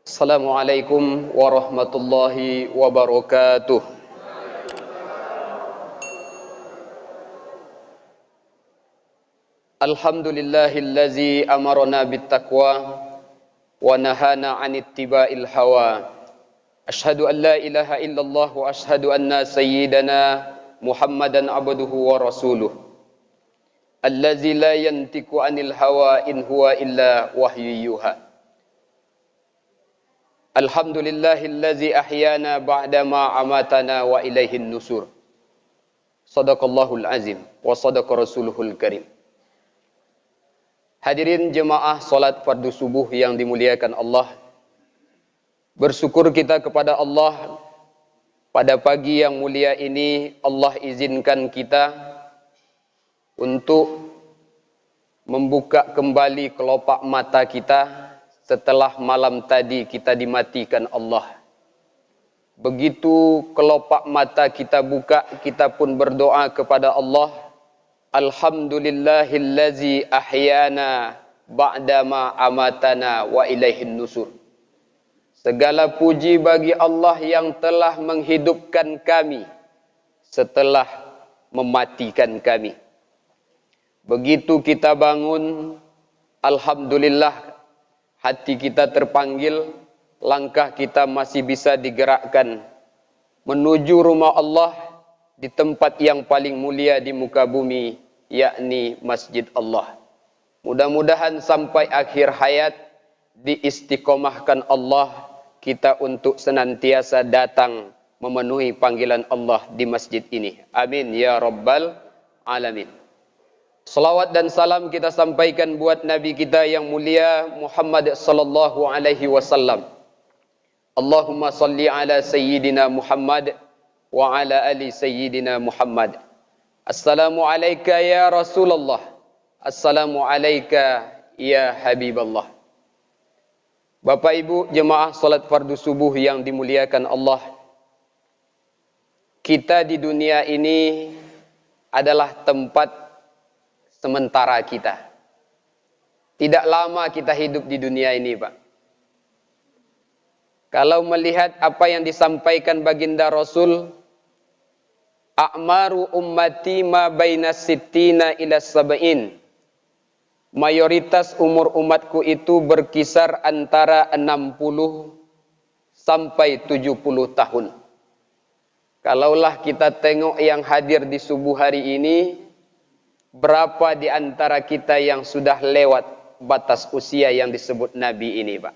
Assalamualaikum warahmatullahi wabarakatuh. Alhamdulillahillazi amarna bittaqwa wa nahana 'anit tiba'il hawa. Asyhadu an la ilaha illallah wa asyhadu anna sayyidana Muhammadan abduhu wa rasuluh. Allazi la yantiqu 'anil hawa in huwa illa wahyu yuha. Alhamdulillahillazi ahyana ba'dama amatana wa ilaihin nusur. Sadaqallahul azim wa sadaqa rasuluhul karim. Hadirin jemaah salat fardu subuh yang dimuliakan Allah. Bersyukur kita kepada Allah pada pagi yang mulia ini Allah izinkan kita untuk membuka kembali kelopak mata kita setelah malam tadi kita dimatikan Allah. Begitu kelopak mata kita buka, kita pun berdoa kepada Allah. Alhamdulillahillazi ahyana ba'dama amatana wa ilaihin nusur. Segala puji bagi Allah yang telah menghidupkan kami setelah mematikan kami. Begitu kita bangun, alhamdulillah hati kita terpanggil, langkah kita masih bisa digerakkan menuju rumah Allah di tempat yang paling mulia di muka bumi, yakni Masjid Allah. Mudah-mudahan sampai akhir hayat diistiqomahkan Allah kita untuk senantiasa datang memenuhi panggilan Allah di masjid ini. Amin ya rabbal alamin. Salawat dan salam kita sampaikan buat Nabi kita yang mulia Muhammad sallallahu alaihi wasallam. Allahumma salli ala sayyidina Muhammad wa ala ali sayyidina Muhammad. Assalamu alayka ya Rasulullah. Assalamu alayka ya Habiballah. Bapak Ibu jemaah salat fardu subuh yang dimuliakan Allah. Kita di dunia ini adalah tempat sementara kita. Tidak lama kita hidup di dunia ini, Pak. Kalau melihat apa yang disampaikan baginda Rasul, a'maru ummati ma baina sittina ila sab'in. Mayoritas umur umatku itu berkisar antara 60 sampai 70 tahun. Kalaulah kita tengok yang hadir di subuh hari ini, berapa di antara kita yang sudah lewat batas usia yang disebut Nabi ini, Pak?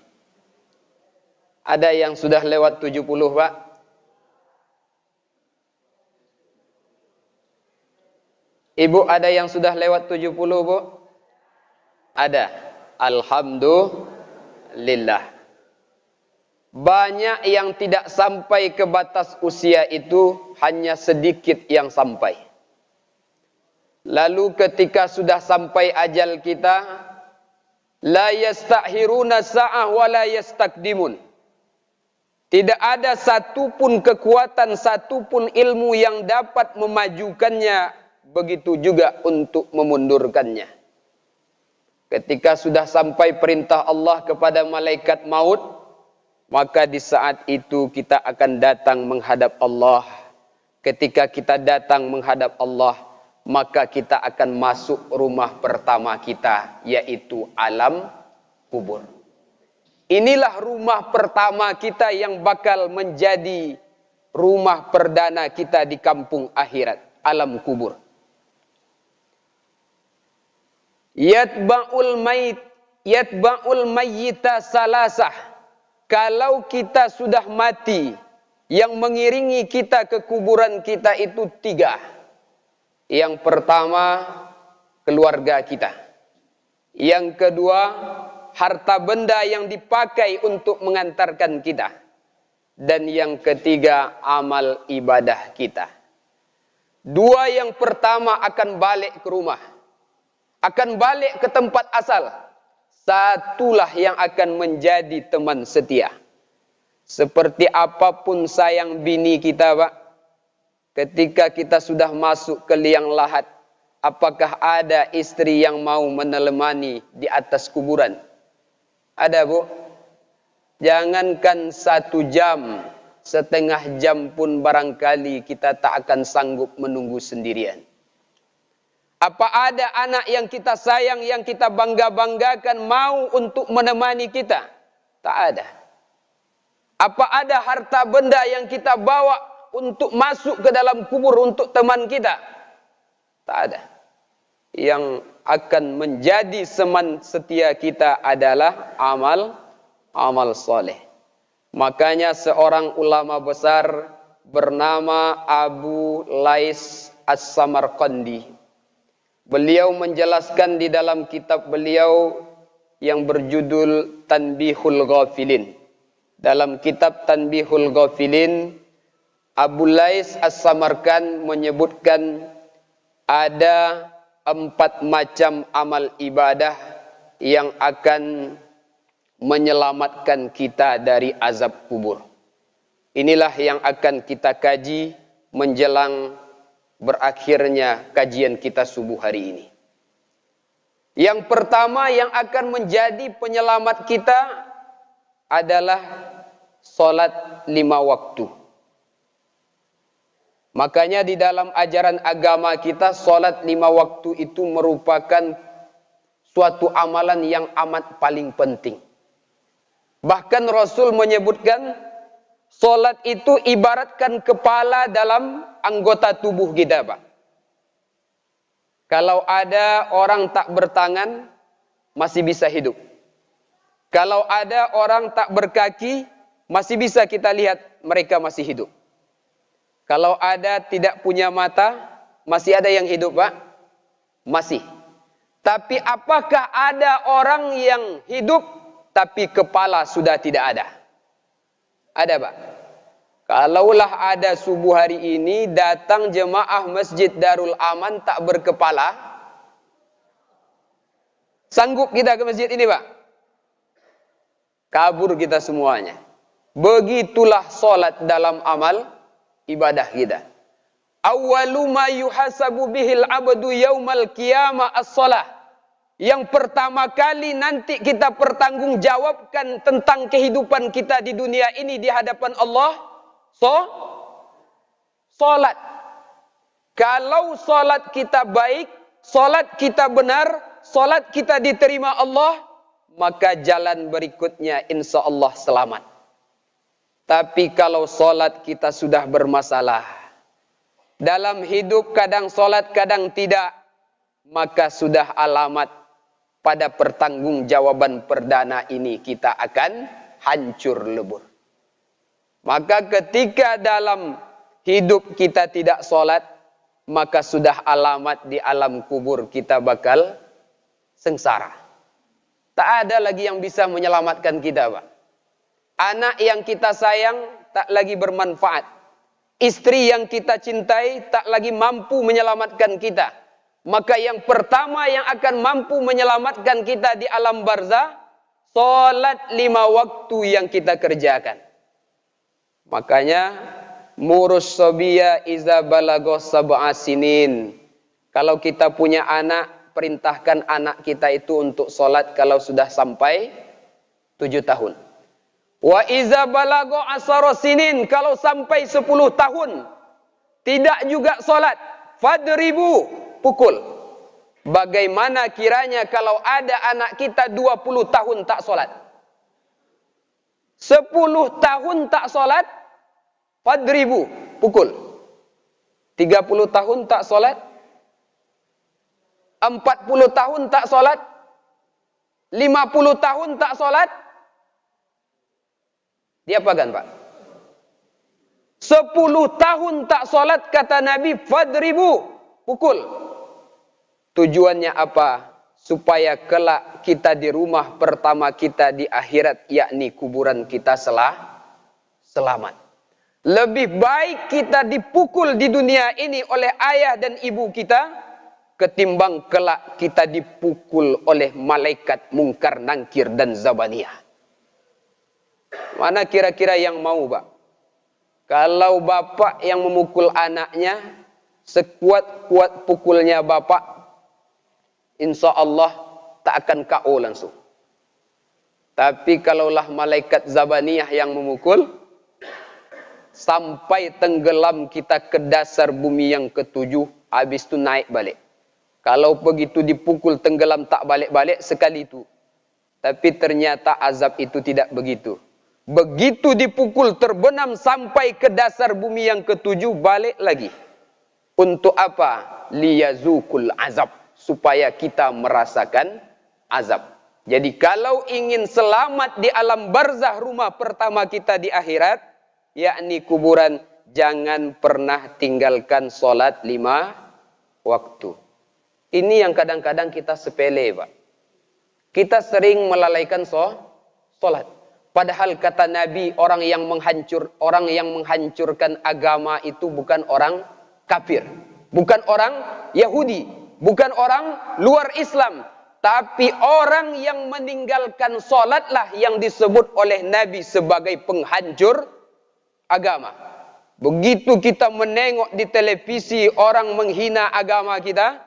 Ada yang sudah lewat 70, Pak? Ibu, ada yang sudah lewat 70, Bu? Ada. Alhamdulillah. Banyak yang tidak sampai ke batas usia itu, hanya sedikit yang sampai. Lalu ketika sudah sampai ajal kita, la yastakhiruna sa'ah wa la yastakdimun. Tidak ada satupun kekuatan, satupun ilmu yang dapat memajukannya, begitu juga untuk memundurkannya. Ketika sudah sampai perintah Allah kepada malaikat maut, maka di saat itu kita akan datang menghadap Allah. Ketika kita datang menghadap Allah, maka kita akan masuk rumah pertama kita, yaitu alam kubur. Inilah rumah pertama kita yang bakal menjadi rumah perdana kita di kampung akhirat, alam kubur. Yatba'ul mayyita salasah. Kalau kita sudah mati, yang mengiringi kita ke kuburan kita itu 3. Yang pertama, keluarga kita. Yang kedua, harta benda yang dipakai untuk mengantarkan kita. Dan yang ketiga, amal ibadah kita. 2 yang pertama akan balik ke rumah. Akan balik ke tempat asal. Satulah yang akan menjadi teman setia. Seperti apapun sayang bini kita, Pak. Ketika kita sudah masuk ke liang lahat, apakah ada istri yang mau menemani di atas kuburan? Ada, Bu? Jangankan 1 jam, setengah jam pun barangkali kita tak akan sanggup menunggu sendirian. Apa ada anak yang kita sayang, yang kita bangga-banggakan mau untuk menemani kita? Tak ada. Apa ada harta benda yang kita bawa untuk masuk ke dalam kubur untuk teman kita? Tak ada. Yang akan menjadi teman setia kita adalah amal soleh. Makanya seorang ulama besar bernama Abu Lais As-Samarqandi, beliau menjelaskan di dalam kitab beliau yang berjudul Tanbihul Ghafilin. Dalam kitab Tanbihul Ghafilin, Abu Lais As-Samarqand menyebutkan ada 4 macam amal ibadah yang akan menyelamatkan kita dari azab kubur. Inilah yang akan kita kaji menjelang berakhirnya kajian kita subuh hari ini. Yang pertama yang akan menjadi penyelamat kita adalah solat 5 waktu. Makanya di dalam ajaran agama kita, solat 5 waktu itu merupakan suatu amalan yang amat paling penting. Bahkan Rasul menyebutkan solat itu ibaratkan kepala dalam anggota tubuh kita, Pak. Kalau ada orang tak bertangan, masih bisa hidup. Kalau ada orang tak berkaki, masih bisa kita lihat mereka masih hidup. Kalau ada tidak punya mata, masih ada yang hidup, Pak? Masih. Tapi apakah ada orang yang hidup tapi kepala sudah tidak ada? Ada, Pak? Kalaulah ada subuh hari ini datang jemaah Masjid Darul Aman tak berkepala, sanggup kita ke masjid ini, Pak? Kabur kita semuanya. Begitulah solat dalam amal ibadah kita. Awwalu ma yuhasabu bihil abdu yaumal qiyamah as-shalah. Yang pertama kali nanti kita pertanggungjawabkan tentang kehidupan kita di dunia ini di hadapan Allah, solat. Kalau solat kita baik, solat kita benar, solat kita diterima Allah, maka jalan berikutnya insya Allah selamat. Tapi kalau solat kita sudah bermasalah, dalam hidup kadang solat kadang tidak, maka sudah alamat pada pertanggungjawaban perdana ini kita akan hancur lebur. Maka ketika dalam hidup kita tidak solat, maka sudah alamat di alam kubur kita bakal sengsara. Tak ada lagi yang bisa menyelamatkan kita, Pak. Anak yang kita sayang tak lagi bermanfaat. Istri yang kita cintai tak lagi mampu menyelamatkan kita. Maka yang pertama yang akan mampu menyelamatkan kita di alam barzah, solat 5 waktu yang kita kerjakan. Makanya murus sobiya iza balago sab'a sinin. Kalau kita punya anak, perintahkan anak kita itu untuk solat kalau sudah sampai 7 tahun. Wa iza balago asara sinin, kalau sampai 10 tahun tidak juga solat, fadribu, pukul. Bagaimana kiranya kalau ada anak kita 20 tahun tak solat, 10 tahun tak solat, fadribu, pukul. 30 tahun tak solat, 40 tahun tak solat, 50 tahun tak solat, diapakan, Pak? 10 tahun tak solat kata Nabi, fadribu, pukul. Tujuannya apa? Supaya kelak kita di rumah pertama kita di akhirat, yakni kuburan kita selamat. Lebih baik kita dipukul di dunia ini oleh ayah dan ibu kita, ketimbang kelak kita dipukul oleh malaikat mungkar, nangkir, dan zabaniyah. Mana kira-kira yang mau, Pak? Kalau bapak yang memukul anaknya, sekuat-kuat pukulnya bapak, insya Allah tak akan KO langsung. Tapi kalaulah malaikat Zabaniyah yang memukul, sampai tenggelam kita ke dasar bumi yang ketujuh, habis itu naik balik. Kalau begitu dipukul tenggelam tak balik-balik sekali itu. Tapi ternyata azab itu tidak begitu. Begitu dipukul terbenam sampai ke dasar bumi yang ketujuh, balik lagi. Untuk apa? Liyazukul azab. Supaya kita merasakan azab. Jadi kalau ingin selamat di alam barzah, rumah pertama kita di akhirat, yakni kuburan, jangan pernah tinggalkan solat 5 waktu. Ini yang kadang-kadang kita sepele, Pak. Kita sering melalaikan solat. Padahal kata Nabi, orang yang menghancurkan agama itu bukan orang kafir, bukan orang Yahudi, bukan orang luar Islam, tapi orang yang meninggalkan solatlah yang disebut oleh Nabi sebagai penghancur agama. Begitu kita menengok di televisi orang menghina agama kita,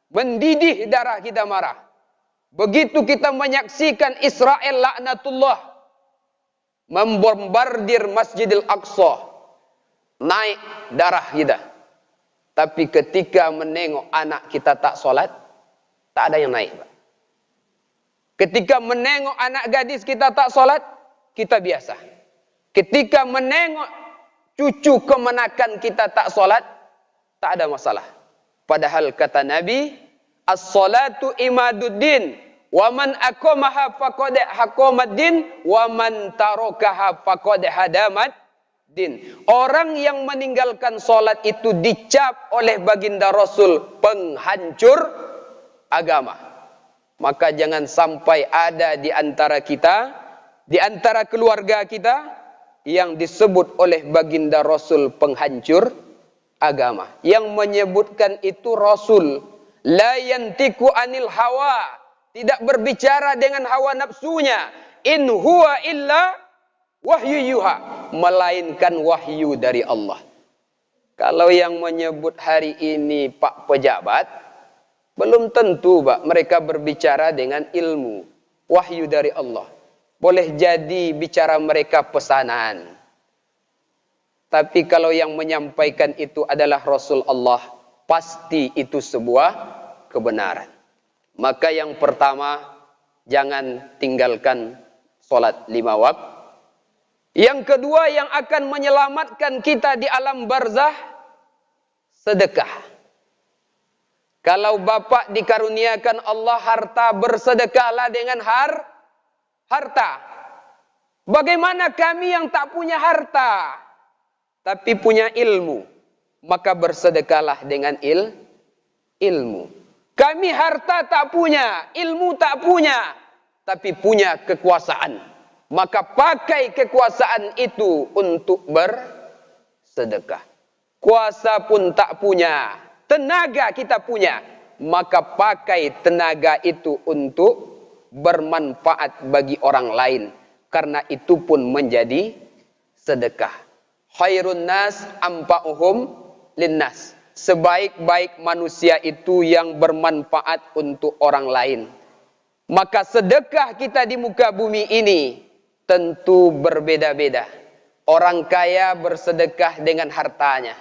mendidih darah kita marah. Begitu kita menyaksikan Israel laknatullah membombardir Masjidil Aqsa, naik darah kita. Tapi ketika menengok anak kita tak solat, tak ada yang naik. Ketika menengok anak gadis kita tak solat, kita biasa. Ketika menengok cucu kemenakan kita tak solat, tak ada masalah. Padahal kata Nabi, as-salatu imaduddin, wa man aqamaha faqad haqamaddin, wa man tarakaha faqad hadamaddin. Orang yang meninggalkan solat itu dicap oleh baginda Rasul penghancur agama. Maka jangan sampai ada di antara kita, di antara keluarga kita, yang disebut oleh baginda Rasul penghancur agama. Yang menyebutkan itu Rasul. La yantiku anil hawa. Tidak berbicara dengan hawa nafsunya. In huwa illa wahyu yuha. Melainkan wahyu dari Allah. Kalau yang menyebut hari ini Pak Pejabat, belum tentu Pak mereka berbicara dengan ilmu. Wahyu dari Allah. Boleh jadi bicara mereka pesanan. Tapi kalau yang menyampaikan itu adalah Rasul Allah, pasti itu sebuah kebenaran. Maka yang pertama, jangan tinggalkan solat 5 waktu. Yang kedua yang akan menyelamatkan kita di alam barzah, sedekah. Kalau bapak dikaruniakan Allah harta, bersedekahlah dengan harta. Bagaimana kami yang tak punya harta, tapi punya ilmu? Maka bersedekahlah dengan ilmu. Kami harta tak punya, ilmu tak punya, tapi punya kekuasaan. Maka pakai kekuasaan itu untuk bersedekah. Kuasa pun tak punya, tenaga kita punya. Maka pakai tenaga itu untuk bermanfaat bagi orang lain. Karena itu pun menjadi sedekah. Khairun nas ampa'uhum linnas. Sebaik-baik manusia itu yang bermanfaat untuk orang lain. Maka sedekah kita di muka bumi ini tentu berbeda-beda. Orang kaya bersedekah dengan hartanya.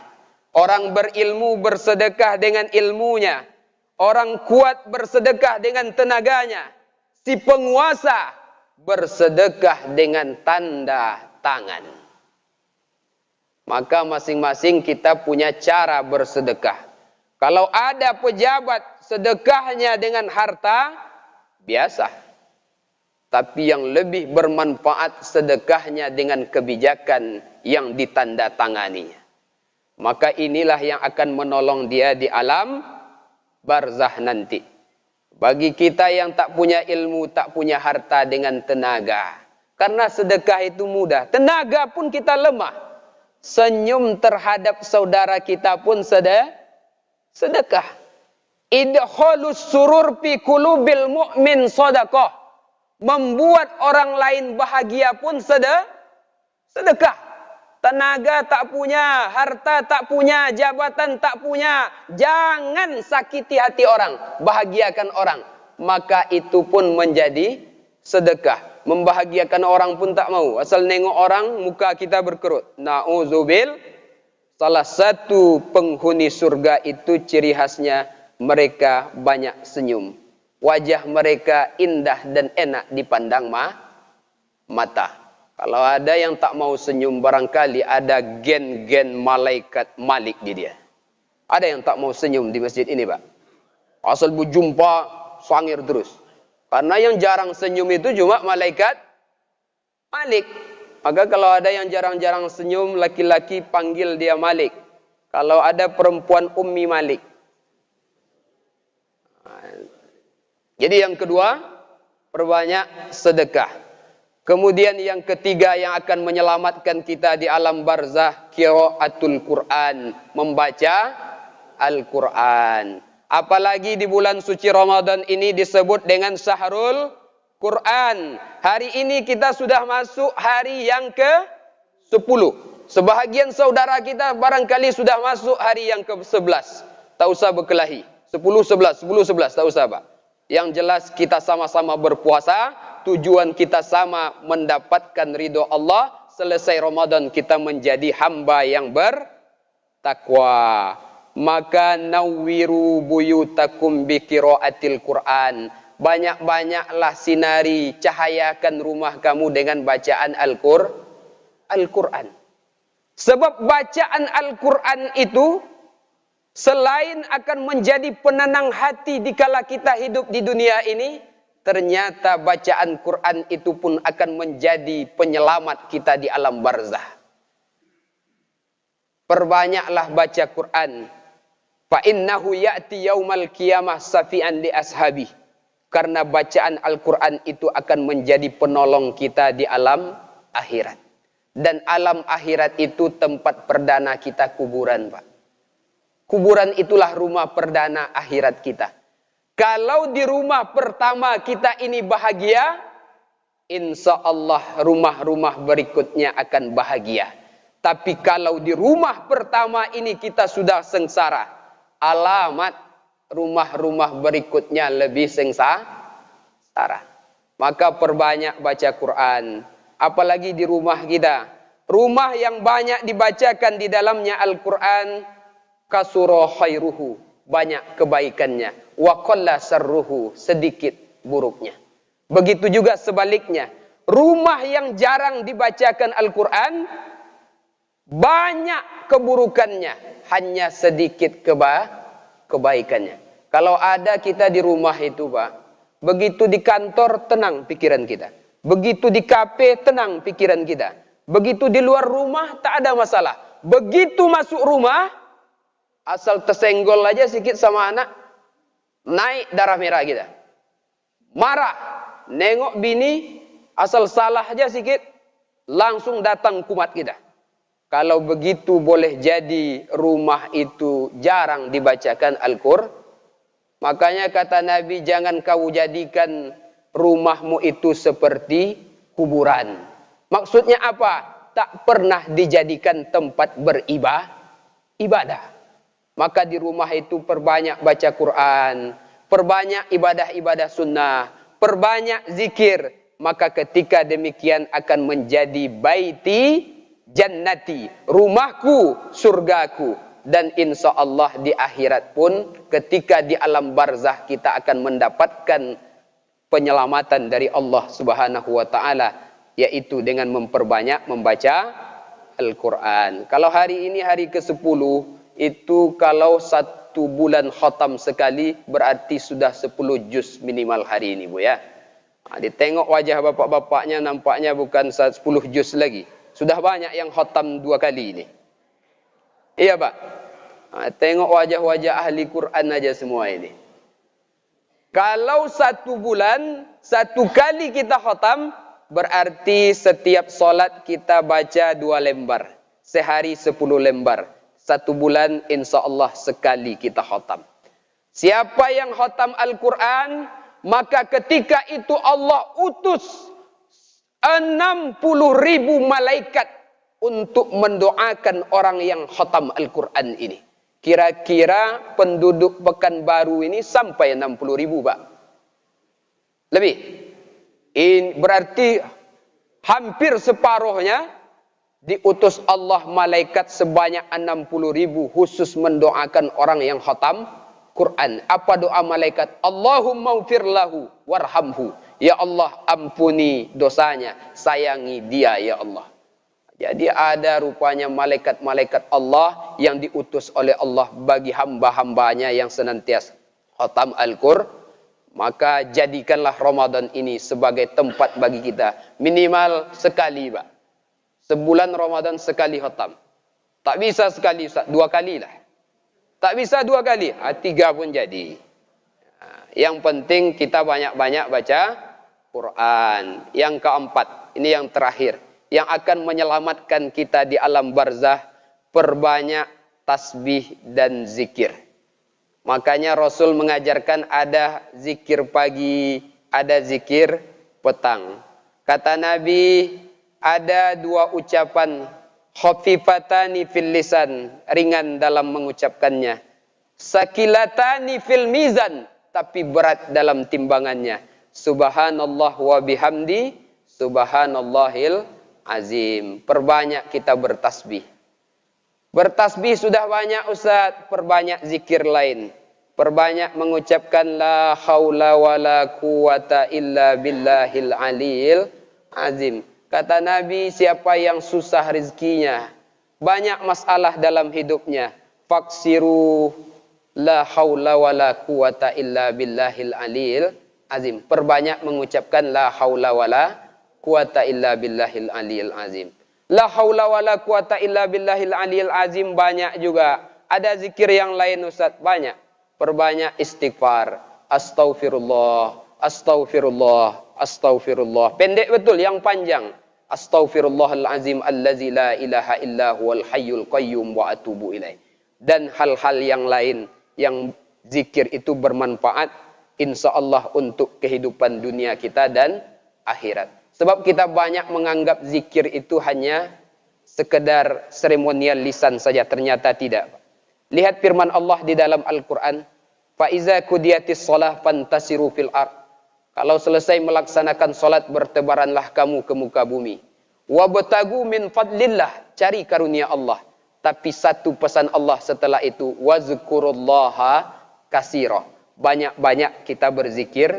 Orang berilmu bersedekah dengan ilmunya. Orang kuat bersedekah dengan tenaganya. Si penguasa bersedekah dengan tanda tangan. Maka masing-masing kita punya cara bersedekah. Kalau ada pejabat sedekahnya dengan harta, biasa. Tapi yang lebih bermanfaat sedekahnya dengan kebijakan yang ditandatanganinya. Maka inilah yang akan menolong dia di alam barzah nanti. Bagi kita yang tak punya ilmu, tak punya harta dengan tenaga. Karena sedekah itu mudah. Tenaga pun kita lemah. Senyum terhadap saudara kita pun sedekah. Idkhalus surur fi qulubil mu'min shadaqah. Membuat orang lain bahagia pun sedekah. Tenaga tak punya, harta tak punya, jabatan tak punya. Jangan sakiti hati orang, bahagiakan orang. Maka itu pun menjadi sedekah. Membahagiakan orang pun tak mau. Asal nengok orang, muka kita berkerut. Na'udzubil. Salah satu penghuni surga itu ciri khasnya mereka banyak senyum. Wajah mereka indah dan enak dipandang mata. Kalau ada yang tak mau senyum, barangkali ada gen-gen malaikat Malik di dia. Ada yang tak mau senyum di masjid ini, Pak. Asal berjumpa, sangir terus. Karena yang jarang senyum itu cuma malaikat Malik. Maka kalau ada yang jarang-jarang senyum, laki-laki panggil dia Malik. Kalau ada perempuan Ummi Malik. Jadi yang kedua, perbanyak sedekah. Kemudian yang ketiga yang akan menyelamatkan kita di alam barzah, qiraatul Quran, membaca Al-Quran. Apalagi di bulan suci Ramadan ini disebut dengan Syahrul Quran. Hari ini kita sudah masuk hari yang ke-10. Sebahagian saudara kita barangkali sudah masuk hari yang ke-11. Tak usah berkelahi. 10, 11, 10, 11, tak usah, Pak. Yang jelas kita sama-sama berpuasa, tujuan kita sama, mendapatkan ridho Allah. Selesai Ramadan kita menjadi hamba yang bertakwa. Maka nawwiru buyutakum bi qiraatil Quran. Banyak-banyaklah sinari, cahayakan rumah kamu dengan bacaan Al-Quran. Sebab bacaan Al-Quran itu selain akan menjadi penenang hati dikala kita hidup di dunia ini, ternyata bacaan Quran itu pun akan menjadi penyelamat kita di alam barzah. Perbanyaklah baca Quran. Fa innahu ya'ti yaumal qiyamah safi'an li ashabi. Karena bacaan Al-Quran itu akan menjadi penolong kita di alam akhirat. Dan alam akhirat itu tempat perdana kita kuburan, Pak. Kuburan itulah rumah perdana akhirat kita. Kalau di rumah pertama kita ini bahagia, insya Allah rumah-rumah berikutnya akan bahagia. Tapi kalau di rumah pertama ini kita sudah sengsara, alamat rumah-rumah berikutnya lebih sengsara. Maka perbanyak baca Quran. Apalagi di rumah kita. Rumah yang banyak dibacakan di dalamnya Al-Quran, kasura khairuhu, banyak kebaikannya. Wa qalla sarruhu, sedikit buruknya. Begitu juga sebaliknya. Rumah yang jarang dibacakan Al-Quran, banyak keburukannya, hanya sedikit kebaikannya. Kalau ada kita di rumah itu, Pak, begitu di kantor tenang pikiran kita. Begitu di kafe tenang pikiran kita. Begitu di luar rumah tak ada masalah. Begitu masuk rumah, asal tersenggol aja sedikit sama anak, naik darah merah kita. Marah, nengok bini, asal salah aja sedikit, langsung datang kumat kita. Kalau begitu boleh jadi rumah itu jarang dibacakan Al-Quran. Makanya kata Nabi, jangan kau jadikan rumahmu itu seperti kuburan. Maksudnya apa? Tak pernah dijadikan tempat beribadah. Maka di rumah itu perbanyak baca Quran, perbanyak ibadah-ibadah sunnah, perbanyak zikir. Maka ketika demikian akan menjadi baiti jannati, rumahku, surgaku. Dan insya Allah di akhirat pun ketika di alam barzah kita akan mendapatkan penyelamatan dari Allah Subhanahu wa taala, yaitu dengan memperbanyak membaca Al-Quran. Kalau hari ini hari ke-10, itu kalau 1 bulan khatam sekali berarti sudah 10 juz minimal hari ini, Bu ya. Ditengok wajah bapak-bapaknya nampaknya bukan 10 juz lagi. Sudah banyak yang khatam 2 kali ini. Iya, Pak. Tengok wajah-wajah ahli Quran aja semua ini. Kalau 1 bulan 1 kali kita khatam, berarti setiap solat kita baca 2 lembar. Sehari 10 lembar. 1 bulan insya Allah sekali kita khatam. Siapa yang khatam Al-Quran, maka ketika itu Allah utus 60.000 malaikat untuk mendoakan orang yang khatam Al-Quran ini. Kira-kira penduduk Pekanbaru ini sampai 60.000, Pak. Lebih. Ini berarti hampir separuhnya diutus Allah malaikat sebanyak 60.000 khusus mendoakan orang yang khatam Quran. Apa doa malaikat? Allahumma ufir lahu warhamhu. Ya Allah, ampuni dosanya, sayangi dia ya Allah. Jadi ada rupanya malaikat-malaikat Allah yang diutus oleh Allah bagi hamba-hambanya yang senantiasa khatam Al-Qur'an. Maka jadikanlah Ramadan ini sebagai tempat bagi kita minimal sekali, Pak. Sebulan Ramadan sekali khatam. Tak bisa sekali, Ustaz, 2 kali lah. Tak bisa 2 kali, 3 pun jadi. Yang penting kita banyak-banyak baca Quran. Yang keempat, ini yang terakhir, yang akan menyelamatkan kita di alam barzah, perbanyak tasbih dan zikir. Makanya Rasul mengajarkan ada zikir pagi, ada zikir petang. Kata Nabi, ada 2 ucapan khafifatani fil lisan, ringan dalam mengucapkannya. Sakilatani fil mizan, tapi berat dalam timbangannya. Subhanallah wa bihamdi, subhanallahil azim. Perbanyak kita bertasbih. Bertasbih sudah banyak, Ustaz, perbanyak zikir lain. Perbanyak mengucapkan la haula wa la quwata illa billahil aliyil azim. Kata Nabi, siapa yang susah rezekinya, banyak masalah dalam hidupnya, faksiru la haula wa la quwata illa billahil aliyil azim. Perbanyak mengucapkan la haula wa la quwata illa billahil aliyil azim. La haula wa la quwata illa billahil aliyil azim banyak juga. Ada zikir yang lain, Ustaz, banyak. Perbanyak istighfar. Astaghfirullah, astaghfirullah, astaghfirullah. Pendek betul, yang panjang. Astaghfirullahalazim allazi la ilaha illa huwal hayyul qayyum wa atubu ilaih. Dan hal-hal yang lain yang zikir itu bermanfaat insyaallah untuk kehidupan dunia kita dan akhirat. Sebab kita banyak menganggap zikir itu hanya sekedar seremonial lisan saja, ternyata tidak. Lihat firman Allah di dalam Al-Quran, fa iza qudiyatis shalah fantasiru fil ard. Kalau selesai melaksanakan salat, bertebaranlah kamu ke muka bumi. Wabtagu min fadlillah, cari karunia Allah. Tapi satu pesan Allah setelah itu, wazkurullaha katsira. Banyak-banyak kita berzikir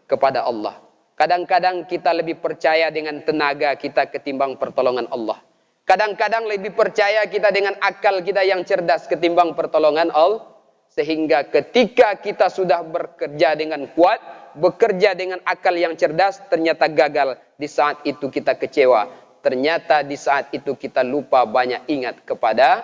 kepada Allah. Kadang-kadang kita lebih percaya dengan tenaga kita ketimbang pertolongan Allah. Kadang-kadang lebih percaya kita dengan akal kita yang cerdas ketimbang pertolongan Allah. Sehingga ketika kita sudah bekerja dengan kuat, bekerja dengan akal yang cerdas, ternyata gagal. Di saat itu kita kecewa. Ternyata di saat itu kita lupa banyak ingat kepada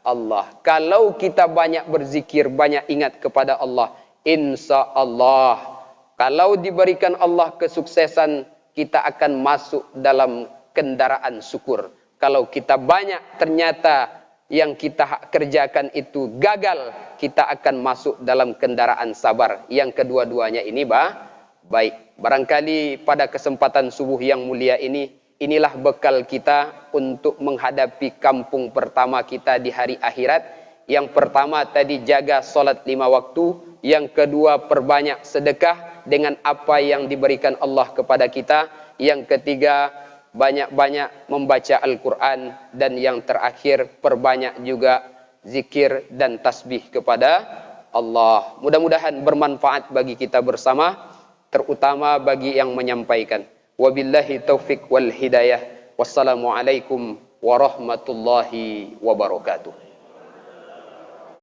Allah. Kalau kita banyak berzikir, banyak ingat kepada Allah, insya Allah, kalau diberikan Allah kesuksesan, kita akan masuk dalam kendaraan syukur. Kalau kita banyak ternyata yang kita kerjakan itu gagal, kita akan masuk dalam kendaraan sabar. Yang kedua-duanya ini baik. Barangkali pada kesempatan subuh yang mulia ini, inilah bekal kita untuk menghadapi kampung pertama kita di hari akhirat. Yang pertama tadi jaga solat 5 waktu. Yang kedua perbanyak sedekah dengan apa yang diberikan Allah kepada kita. Yang ketiga banyak-banyak membaca Al-Quran. Dan yang terakhir perbanyak juga zikir dan tasbih kepada Allah. Mudah-mudahan bermanfaat bagi kita bersama, terutama bagi yang menyampaikan. Wabillahi taufiq wal hidayah. Wassalamualaikum warahmatullahi wabarakatuh.